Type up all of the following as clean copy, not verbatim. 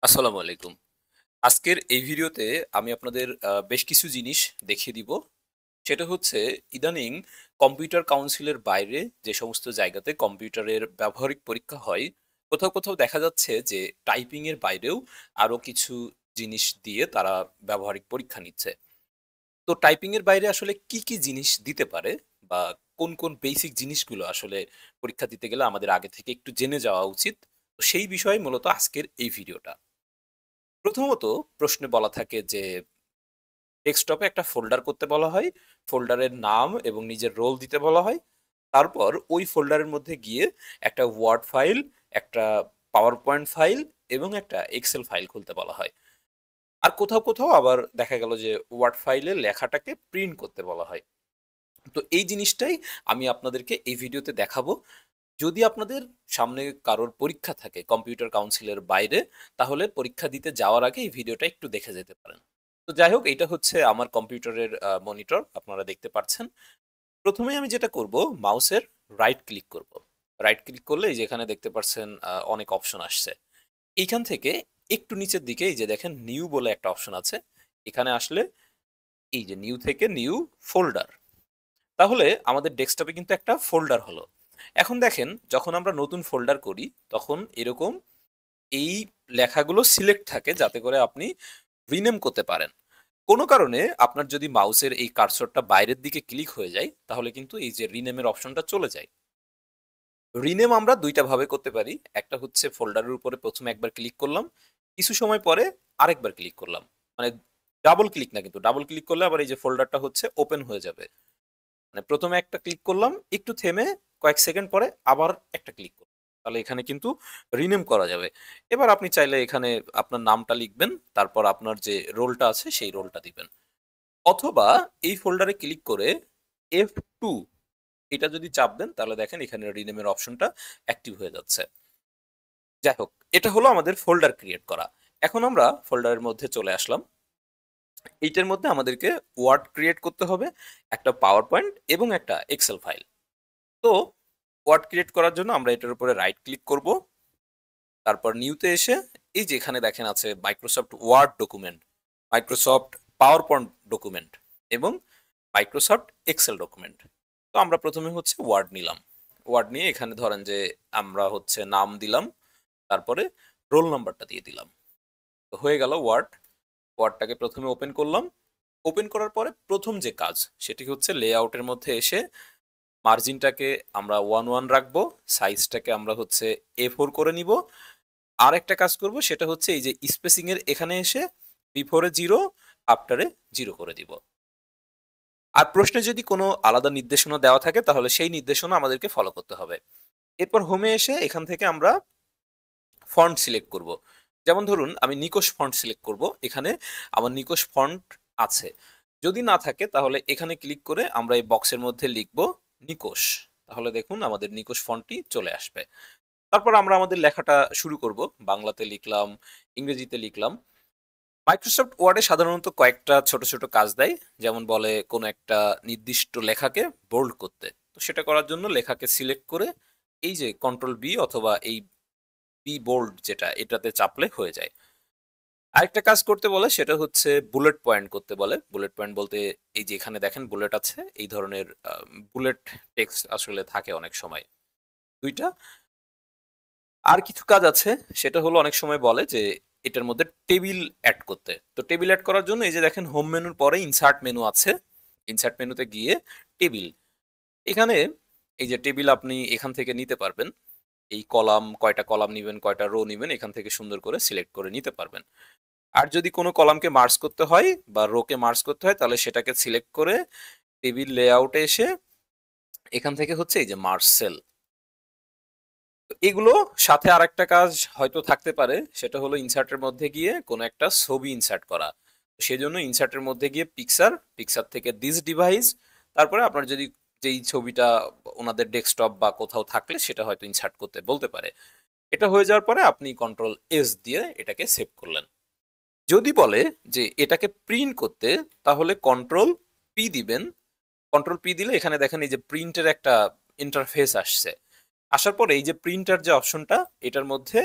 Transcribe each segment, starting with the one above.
আসসালামু আলাইকুম। আজকের এই ভিডিওতে আমি আপনাদের বেশ কিছু জিনিস দেখিয়ে দিব। সেটা হচ্ছে ইদানিং কম্পিউটার কাউন্সিলের বাইরে যে সমস্ত জায়গাতে কম্পিউটারের ব্যবহারিক পরীক্ষা হয়, কোথাও, কোথাও দেখা যাচ্ছে যে টাইপিং এর বাইরেও আরো কিছু জিনিস দিয়ে তারা ব্যবহারিক পরীক্ষা নিচ্ছে। তো টাইপিং এর বাইরে আসলে কি, কি জিনিস দিতে পারে বা কোন, কোন বেসিক জিনিসগুলো আসলে পরীক্ষা দিতে গেলে আমাদের আগে থেকে একটু জেনে যাওয়া উচিত। তো সেই বিষয়ে মূলত আজকের এই ভিডিওটা। প্রথমত প্রশ্নে বলা থাকে যে ডেস্কটপে একটা ফোল্ডার করতে বলা হয়। ফোল্ডারের নাম এবং নিজের রোল দিতে বলা হয়। তারপর ওই ফোল্ডারের মধ্যে গিয়ে একটা ওয়ার্ড ফাইল, একটা পাওয়ার পয়েন্ট ফাইল এবং একটা এক্সেল ফাইল খুলতে বলা হয়। আর কোথাও, কোথাও আবার দেখা গেল যে ওয়ার্ড ফাইলে লেখাটাকে প্রিন্ট করতে বলা হয়। তো এই জিনিসটাই আমি আপনাদেরকে এই ভিডিওতে দেখাবো। যদি আপনাদের সামনে কারোর পরীক্ষা থাকে কম্পিউটার কাউন্সিলের বাইরে, তাহলে পরীক্ষা দিতে যাওয়ার আগে এই ভিডিওটা একটু দেখে যেতে পারেন। তো যাই হোক, এটা হচ্ছে আমার কম্পিউটারের মনিটর, আপনারা দেখতে পাচ্ছেন। প্রথমে আমি যেটা করব, মাউসের রাইট ক্লিক করব। রাইট ক্লিক করলে এই যে এখানে দেখতে পাচ্ছেন অনেক অপশন আসছে। এইখান থেকে একটু নিচের দিকে এই যে দেখেন নিউ বলে একটা অপশন আছে। এখানে আসলে এই যে নিউ থেকে নিউ ফোল্ডার, তাহলে আমাদের ডেস্কটপে কিন্তু একটা ফোল্ডার হলো। এখন দেখেন, যখন আমরা নতুন ফোল্ডার করি তখন এরকম এই লেখাগুলো সিলেক্ট থাকে যাতে করে আপনি রিনেম করতে পারেন। কোনো কারণে আপনার যদি মাউসের এই কার্সরটা বাইরের দিকে ক্লিক হয়ে যায়, তাহলে কিন্তু এই যে রিনেমের অপশনটা চলে যায়। রিনেম আমরা দুইটা ভাবে করতে পারি। একটা হচ্ছে ফোল্ডারের উপরে প্রথমে একবার ক্লিক করলাম, কিছু সময় পরে আরেকবার ক্লিক করলাম। মানে ডাবল ক্লিক না, কিন্তু ডাবল ক্লিক করলে আবার এই যে ফোল্ডারটা হচ্ছে ওপেন হয়ে যাবে। মানে প্রথমে একটা ক্লিক করলাম, একটু থেমে কয়েক সেকেন্ড পরে আবার একটা ক্লিক করলাম, তাহলে এখানে কিন্তু রিনেম করা যাবে। এবার আপনি চাইলে এখানে আপনার নামটা লিখবেন, তারপর আপনার যে রোলটা আছে সেই রোলটা দিবেন। অথবা এই ফোল্ডারে ক্লিক করে F2 এটা যদি চাপ দেন, তাহলে দেখেন এখানে রিনেমের অপশনটা অ্যাক্টিভ হয়ে যাচ্ছে। যাই হোক, এটা হলো আমাদের ফোল্ডার ক্রিয়েট করা। এখন আমরা ফোল্ডারের মধ্যে চলে আসলাম। এইটার মধ্যে আমাদেরকে ওয়ার্ড ক্রিয়েট করতে হবে, একটা পাওয়ার পয়েন্ট এবং একটা এক্সেল ফাইল। তো ওয়ার্ড ক্রিয়েট করার জন্য আমরা এটার উপরে রাইট ক্লিক করব। তারপর নিউতে এসে এই যে এখানে দেখেন আছে Microsoft Word document, Microsoft PowerPoint document এবং মাইক্রোসফট এক্সেল ডকুমেন্ট। তো আমরা প্রথমে হচ্ছে ওয়ার্ড নিলাম। ওয়ার্ড নিয়ে এখানে ধরেন যে আমরা হচ্ছে নাম দিলাম, তারপরে রোল নাম্বারটা দিয়ে দিলাম। তো হয়ে গেল ওয়ার্ড। ওয়ার্ডটাকে প্রথমে ওপেন করলাম। ওপেন করার পরে প্রথম যে কাজ সেটি হচ্ছে লেআউটের মধ্যে এসে মার্জিনটাকে আমরা 1 রাখবো, সাইজটাকে আমরা হচ্ছে A4 করে নিব। আর একটা কাজ করব, সেটা হচ্ছে এই যে স্পেসিং এর এখানে এসে বিফোরে 0, আফটারে 0 করে দিব। আর প্রশ্নে যদি কোনো আলাদা নির্দেশনা দেওয়া থাকে তাহলে সেই নির্দেশনা আমাদেরকে ফলো করতে হবে। এরপর হোমে এসে এখান থেকে আমরা ফন্ট সিলেক্ট করব। যেমন ধরুন আমি নিকোশ ফন্ট সিলেক্ট করব। এখানে আমার নিকোশ ফন্ট আছে। যদি না থাকে তাহলে এখানে ক্লিক করে আমরা এই বক্সের মধ্যে লিখব নিকোশ। তাহলে দেখুন আমাদের নিকোশ ফন্টটি চলে আসবে। তারপর আমরা আমাদের লেখাটা শুরু করব। বাংলাতে লিখলাম, ইংরেজিতে লিখলাম। মাইক্রোসফট ওয়ার্ডে সাধারণত কয়েকটা ছোট, ছোট কাজ দেয়। যেমন বলে কোনো একটা নির্দিষ্ট লেখাকে বোল্ড করতে। তো সেটা করার জন্য লেখাকে সিলেক্ট করে এই যে কন্ট্রোল বি অথবা এই বি বোল্ড যেটা, এটাতে চাপলে হয়ে যায়। আরেকটা কাজ করতে বলে সেটা হচ্ছে বুলেট পয়েন্ট করতে বলে। বুলেট পয়েন্ট বলতে এই যে এখানে দেখেন বুলেট আছে, এই ধরনের বুলেট টেক্সট আসলে থাকে অনেক সময় ২টা। আর কিছু কাজ আছে, সেটা হলো অনেক সময় বলে যে এটার মধ্যে টেবিল অ্যাড করতে। তো টেবিল অ্যাড করার জন্য এই যে দেখেন হোম মেনুর পরে ইনসার্ট মেনু আছে। ইনসার্ট মেনুতে গিয়ে টেবিল, এখানে এই যে টেবিল আপনি এখান থেকে নিতে পারবেন। এই কলাম, কয়টা কলাম নিবেন, কয়টা রো নিবেন, এখান থেকে সুন্দর করে সিলেক্ট করে নিতে পারবেন। আর যদি কোনো কলামকে মার্জ করতে হয় বা রোকে মার্জ করতে হয়, তাহলে সেটাকে সিলেক্ট করে টেবিল লেআউটে এসে এখান থেকে হচ্ছে এই যে মার্জ সেল। তো এগুলো সাথে আরেকটা কাজ হয়তো থাকতে পারে, সেটা হলো ইনসার্টের মধ্যে গিয়ে কোনো একটা ছবি ইনসার্ট করা। সেজন্য ইনসার্টের মধ্যে গিয়ে পিকচার, পিকচার থেকে দিস ডিভাইস, তারপরে আপনার যদি যেই ছবিটা ওনাদের ডেস্কটপ বা কোথাও থাকলে সেটা হয়তো ইনসার্ট করতে বলতে পারে। এটা হয়ে যাওয়ার পরে আপনি কন্ট্রোল এস দিয়ে এটাকে সেভ করলেন। যদি বলে যে এটাকে প্রিন্ট করতে, তাহলে কন্ট্রোল পি দিবেন। কন্ট্রোল পি দিলে এখানে দেখেন এই যে প্রিন্টের একটা ইন্টারফেস আসছে। আসার পরে এই যে প্রিন্টার যে অপশনটা, এটার মধ্যে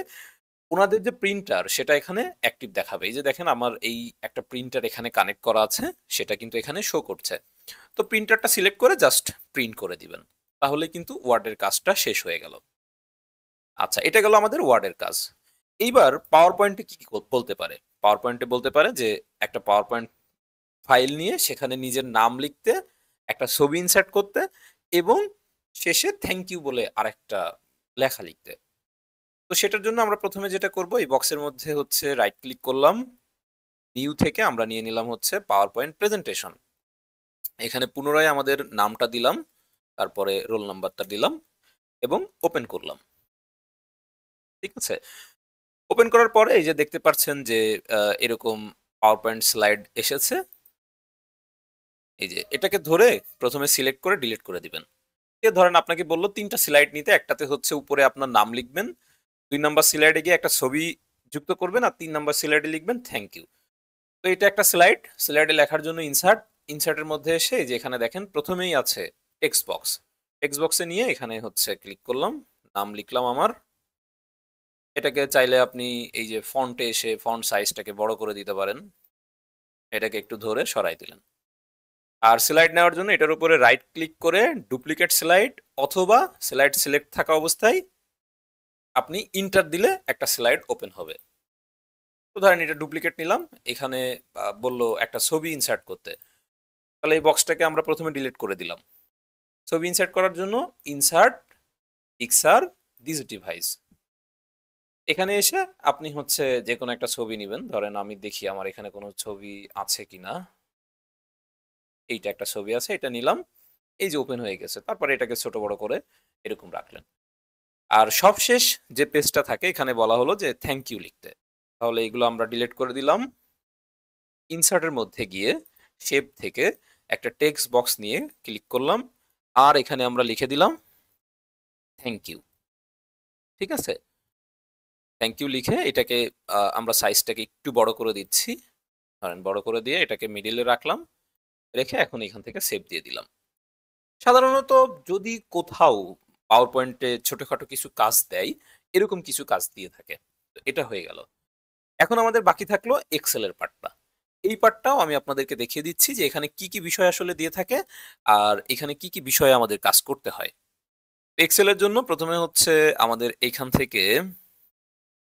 ওনাদের যে প্রিন্টার সেটা এখানে অ্যাক্টিভ দেখাবে। এই যে দেখেন আমার এই একটা প্রিন্টার এখানে কানেক্ট করা আছে, সেটা কিন্তু এখানে শো করছে। তো প্রিন্টারটা সিলেক্ট করে জাস্ট প্রিন্ট করে দিবেন, তাহলে কিন্তু ওয়ার্ডের কাজটা শেষ হয়ে গেল। আচ্ছা, এটা গেল আমাদের ওয়ার্ডের কাজ। এইবার পাওয়ার পয়েন্টে কি কি বলতে পারে? পাওয়ার পয়েন্টে বলতে পারে যে একটা পাওয়ার পয়েন্ট ফাইল নিয়ে সেখানে নিজের নাম লিখতে, একটা ছবি ইনসার্ট করতে, এবং শেষে থ্যাংক ইউ বলে আরেকটা লেখা লিখতে। তো সেটার জন্য আমরা প্রথমে যেটা করব, এই বক্সের মধ্যে হচ্ছে রাইট ক্লিক করলাম, নিউ থেকে আমরা নিয়ে নিলাম হচ্ছে পাওয়ার পয়েন্ট প্রেজেন্টেশন। এখানে পুনরায় আমাদের নামটা দিলাম, তারপরে রোল নাম্বারটা দিলাম এবং ওপেন করলাম। ঠিক আছে, ওপেন করার পরে এই যে দেখতে পাচ্ছেন যে এরকম পাওয়ার পয়েন্ট স্লাইড এসেছে। এই যে এটাকে ধরে প্রথমে সিলেক্ট করে ডিলিট করে দিবেন। ধরেন আপনাকে বললো 3টা স্লাইড নিতে, একটাতে হচ্ছে উপরে আপনার নাম লিখবেন, 2 নাম্বার স্লাইডে গিয়ে একটা ছবি যুক্ত করবেন, আর 3 নাম্বার স্লাইডে লিখবেন থ্যাংক ইউ। তো এটা একটা স্লাইডে লেখার জন্য ইনসার্টের মধ্যে এসে যে এখানে দেখেন প্রথমেই আছে টেক্সট বক্সে নিয়ে এখানে হচ্ছে ক্লিক করলাম, নাম লিখলাম আমার। এটাকে চাইলে আপনি এই যে ফন্টে এসে ফন্ট সাইজটাকে বড় করে দিতে পারেন, এটাকে একটু ধরে সরাই দিলেন। আর স্লাইড নেওয়ার জন্য এটার উপরে রাইট ক্লিক করে ডুপ্লিকেট স্লাইড, অথবা স্লাইড সিলেক্ট থাকা অবস্থায় আপনি ইন্টার দিলে একটা স্লাইড ওপেন হবে। তো ধরেন এটা ডুপ্লিকেট নিলাম, এখানে বললো একটা ছবি ইনসার্ট করতে, তাহলে এই বক্সটাকে আমরা প্রথমে ডিলিট করে দিলাম। ছবি ইনসার্ট করার জন্য ইনসার্ট পিকচার দিস ডিভাইস, এখানে এসে আপনি হচ্ছে যে কোনো একটা ছবি নেবেন। ধরেন আমি দেখি আমার এখানে কোনো ছবি আছে কিনা, এইটা একটা ছবি আছে, এটা নিলাম। এই যে ওপেন হয়ে গেছে, তারপরে এটাকে ছোট বড় করে এরকম রাখলেন। আর সবশেষ যে পেজটা থাকে এখানে বলা হলো যে থ্যাংক ইউ লিখতে, তাহলে এগুলো আমরা ডিলিট করে দিলাম। ইনসার্টের মধ্যে গিয়ে শেপ থেকে একটা টেক্সট বক্স নিয়ে ক্লিক করলাম, আর এখানে আমরা লিখে দিলাম থ্যাংক ইউ। ঠিক আছে, থ্যাংক ইউ লিখে এটাকে আমরা সাইজটাকে একটু বড় করে দিচ্ছি, ধরেন বড় করে দিয়ে এটাকে মিডিলে রাখলাম, রেখে এখন এখান থেকে সেভ দিয়ে দিলাম। সাধারণত যদি কোথাও পাওয়ার পয়েন্টে ছোটখাটো কিছু কাজ দেয়, এরকম কিছু কাজ দিয়ে থাকে। তো এটা হয়ে গেল। এখন আমাদের বাকি থাকলো এক্সেলের পার্টটা। এই পার্টটাও আমি আপনাদেরকে দেখিয়ে দিচ্ছি যে এখানে কি কি বিষয় আসলে দিয়ে থাকে, আর এখানে কি কি বিষয়ে আমাদের কাজ করতে হয়। এক্সেলের জন্য প্রথমে হচ্ছে আমাদের এইখান থেকে